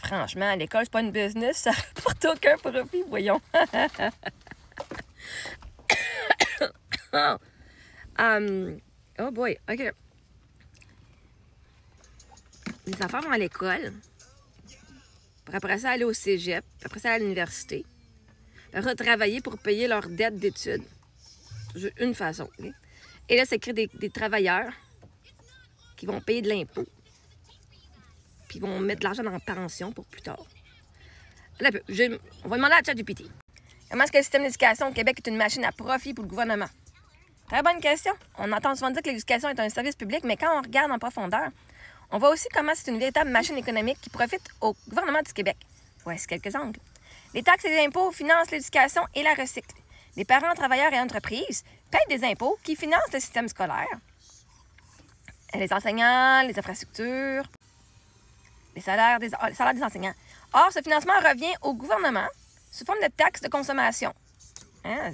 franchement, l'école, c'est pas une business, ça rapporte aucun profit, voyons. Oh boy, OK. Les enfants vont à l'école, puis après ça, aller au cégep, puis après ça, à l'université, puis après ça, travailler pour payer leurs dettes d'études. C'est une façon, OK? Et là, ça crée des travailleurs qui vont payer de l'impôt, puis ils vont mettre de l'argent dans la pension pour plus tard. Là, on va demander à ChatGPT. Comment est-ce que le système d'éducation au Québec est une machine à profit pour le gouvernement? Très bonne question. On entend souvent dire que l'éducation est un service public, mais quand on regarde en profondeur, on voit aussi comment c'est une véritable machine économique qui profite au gouvernement du Québec. Voici quelques angles. Les taxes et les impôts financent l'éducation et la recyclent. Les parents, travailleurs et entreprises payent des impôts qui financent le système scolaire. Les enseignants, les infrastructures, les salaires des enseignants. Or, ce financement revient au gouvernement sous forme de taxes de consommation. Hein?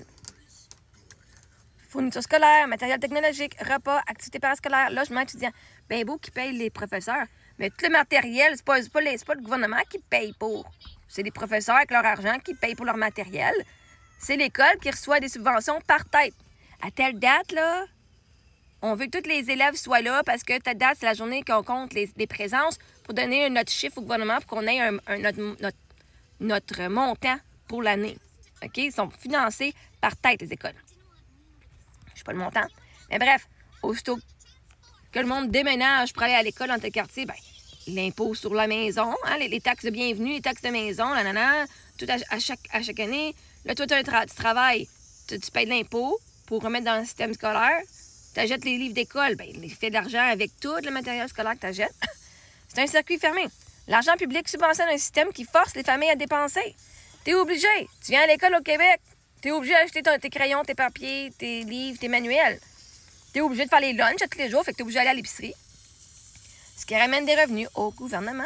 Fournitures scolaires, matériel technologique, repas, activités parascolaires, logement étudiant. Bien beau qui paye les professeurs, mais tout le matériel, c'est pas le gouvernement qui paye pour. C'est les professeurs avec leur argent qui payent pour leur matériel. C'est l'école qui reçoit des subventions par tête. À telle date, là, on veut que tous les élèves soient là parce que telle date, c'est la journée qu'on compte les présences pour donner notre chiffre au gouvernement pour qu'on ait notre montant pour l'année. OK? Ils sont financés par tête, les écoles. Je sais pas le montant. Mais bref, aussitôt que le monde déménage pour aller à l'école dans tel quartier, bien, l'impôt sur la maison, hein, les taxes de bienvenue, les taxes de maison, tout à chaque année. Là, toi, tu travailles, tu payes de l'impôt pour remettre dans le système scolaire. Tu achètes les livres d'école, bien, il fait de l'argent avec tout le matériel scolaire que tu achètes. C'est un circuit fermé. L'argent public subventionne un système qui force les familles à dépenser. T'es obligé. Tu viens à l'école au Québec, t'es obligé d'acheter tes crayons, tes papiers, tes livres, tes manuels. T'es obligé de faire les lunchs tous les jours, fait que t'es obligé d'aller à l'épicerie. Ce qui ramène des revenus au gouvernement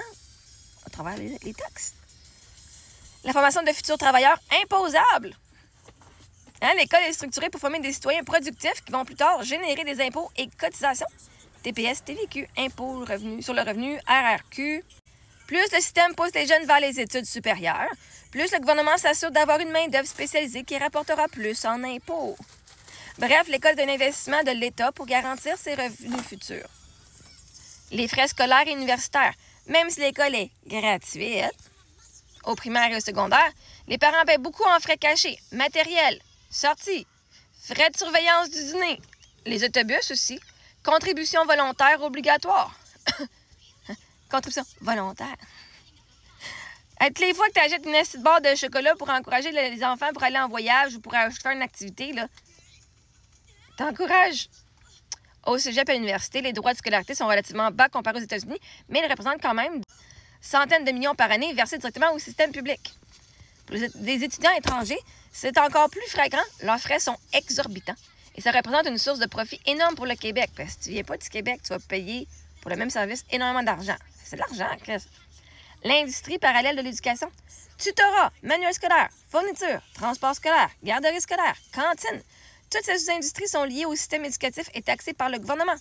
à travers les taxes. La formation de futurs travailleurs imposables. Hein, l'école est structurée pour former des citoyens productifs qui vont plus tard générer des impôts et cotisations. TPS, TVQ, impôts sur le revenu, RRQ. Plus le système pousse les jeunes vers les études supérieures, plus le gouvernement s'assure d'avoir une main-d'œuvre spécialisée qui rapportera plus en impôts. Bref, l'école est un investissement de l'État pour garantir ses revenus futurs. Les frais scolaires et universitaires. Même si l'école est gratuite, au primaire et au secondaire, les parents paient beaucoup en frais cachés, matériel, sorties, frais de surveillance du dîner, les autobus aussi, contributions volontaires obligatoires. Contribution volontaire. Toutes les fois que tu achètes une petite barre de chocolat pour encourager les enfants pour aller en voyage ou pour faire une activité, tu encourages. Au cégep et à l'université, les droits de scolarité sont relativement bas comparés aux États-Unis, mais ils représentent quand même centaines de millions par année versés directement au système public. Pour les étudiants étrangers, c'est encore plus flagrant. Leurs frais sont exorbitants. Et ça représente une source de profit énorme pour le Québec. Parce que si tu ne viens pas du Québec, tu vas payer pour le même service énormément d'argent. C'est de l'argent, Chris. L'industrie parallèle de l'éducation. Tutorat, manuel scolaire, fourniture, transport scolaire, garderie scolaire, cantine. Toutes ces industries sont liées au système éducatif et taxées par le gouvernement.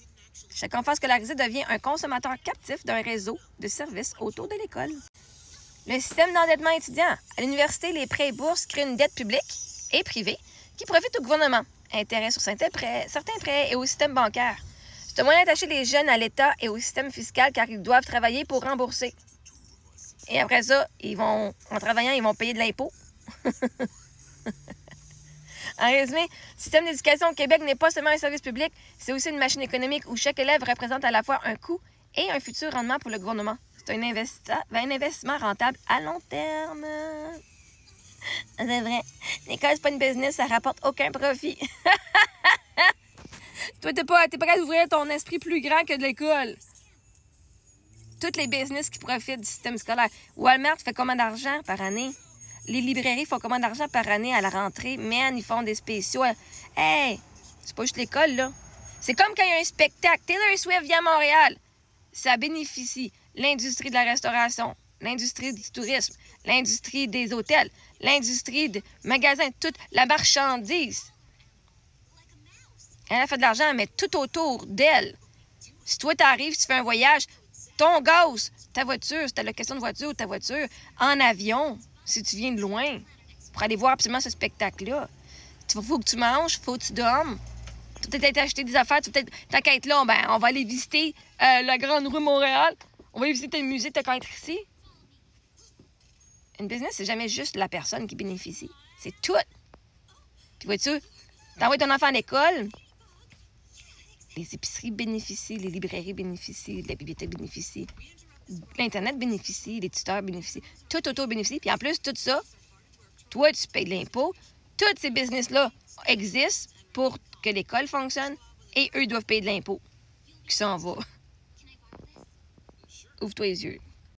Chaque enfant scolarisé devient un consommateur captif d'un réseau de services autour de l'école. Le système d'endettement étudiant. À l'université, les prêts et bourses créent une dette publique et privée qui profite au gouvernement. Intérêt sur certains prêts et au système bancaire. C'est un moyen d'attacher les jeunes à l'État et au système fiscal car ils doivent travailler pour rembourser. Et après ça, en travaillant, ils vont payer de l'impôt. En résumé, le système d'éducation au Québec n'est pas seulement un service public, c'est aussi une machine économique où chaque élève représente à la fois un coût et un futur rendement pour le gouvernement. C'est un investissement rentable à long terme. C'est vrai. L'école, c'est pas une business, ça rapporte aucun profit. Toi, t'es pas capable d'ouvrir ton esprit plus grand que de l'école. Toutes les business qui profitent du système scolaire. Walmart fait combien d'argent par année? Les librairies font combien d'argent par année à la rentrée? Man, ils font des spéciaux. Hey, c'est pas juste l'école, là. C'est comme quand il y a un spectacle. Taylor Swift vient à Montréal. Ça bénéficie l'industrie de la restauration, l'industrie du tourisme, l'industrie des hôtels, l'industrie des magasins, toute la marchandise. Elle a fait de l'argent, mais tout autour d'elle. Si toi, t'arrives, tu fais un voyage, ton gaz, ta voiture, si tu as l'occasion de voiture ou ta voiture, en avion, si tu viens de loin, pour aller voir absolument ce spectacle-là. Il faut que tu manges, il faut que tu dormes. Tu vas peut-être acheter des affaires, tu vas peut-être... Tant qu'à être là, ben, on va aller visiter la Grande Rue Montréal. On va aller visiter le musée, tant qu'à être ici. Une business, c'est jamais juste la personne qui bénéficie. C'est tout. Puis vois-tu, t'envoies ton enfant à l'école, les épiceries bénéficient, les librairies bénéficient, la bibliothèque bénéficie, l'Internet bénéficie, les tuteurs bénéficient, tout autour bénéficie. Puis en plus, tout ça, toi, tu payes de l'impôt. Tous ces business-là existent pour que l'école fonctionne et eux doivent payer de l'impôt. Qui s'en va. Ouvre-toi les yeux.